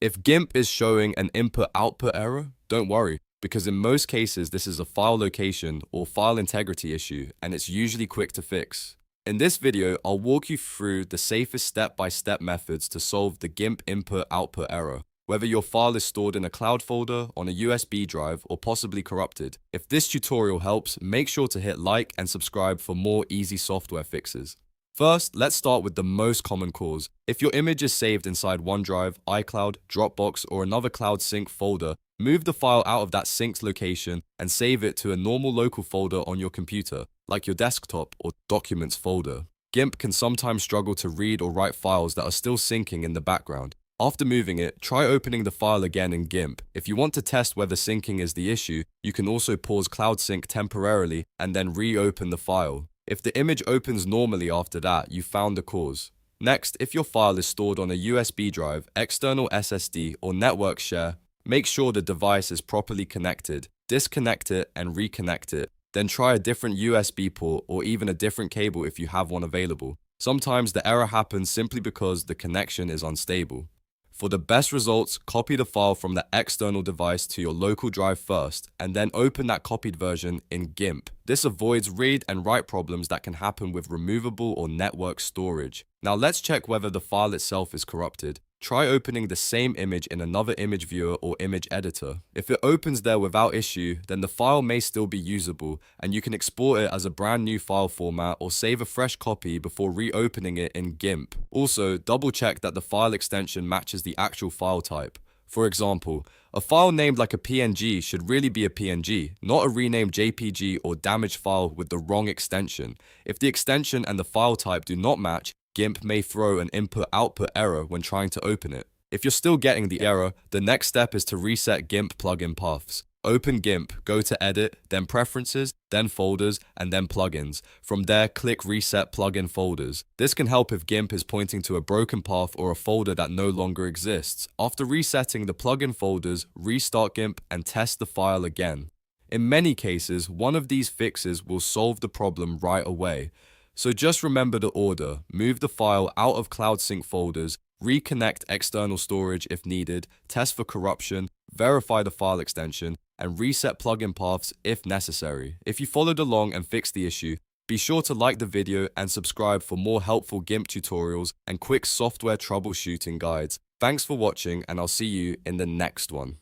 If GIMP is showing an input-output error, don't worry, because in most cases this is a file location or file integrity issue, and it's usually quick to fix. In this video, I'll walk you through the safest step-by-step methods to solve the GIMP input-output error, whether your file is stored in a cloud folder, on a USB drive, or possibly corrupted. If this tutorial helps, make sure to hit like and subscribe for more easy software fixes. First, let's start with the most common cause. If your image is saved inside OneDrive, iCloud, Dropbox, or another cloud sync folder, move the file out of that synced location and save it to a normal local folder on your computer, like your desktop or Documents folder. GIMP can sometimes struggle to read or write files that are still syncing in the background. After moving it, try opening the file again in GIMP. If you want to test whether syncing is the issue, you can also pause Cloud Sync temporarily and then reopen the file. If the image opens normally after that, you found the cause. Next, if your file is stored on a USB drive, external SSD, or network share, make sure the device is properly connected. Disconnect it and reconnect it. Then try a different USB port or even a different cable if you have one available. Sometimes the error happens simply because the connection is unstable. For the best results, copy the file from the external device to your local drive first, and then open that copied version in GIMP. This avoids read and write problems that can happen with removable or network storage. Now let's check whether the file itself is corrupted. Try opening the same image in another image viewer or image editor. If it opens there without issue, then the file may still be usable, and you can export it as a brand new file format or save a fresh copy before reopening it in GIMP. Also, double check that the file extension matches the actual file type. For example, a file named like a PNG should really be a PNG, not a renamed JPG or damaged file with the wrong extension. If the extension and the file type do not match, GIMP may throw an input-output error when trying to open it. If you're still getting the error, the next step is to reset GIMP plugin paths. Open GIMP, go to Edit, then Preferences, then Folders, and then Plugins. From there, click Reset Plugin Folders. This can help if GIMP is pointing to a broken path or a folder that no longer exists. After resetting the plugin folders, restart GIMP and test the file again. In many cases, one of these fixes will solve the problem right away. So just remember the order: move the file out of Cloud Sync folders, reconnect external storage if needed, test for corruption, verify the file extension, and reset plugin paths if necessary. If you followed along and fixed the issue, be sure to like the video and subscribe for more helpful GIMP tutorials and quick software troubleshooting guides. Thanks for watching, and I'll see you in the next one.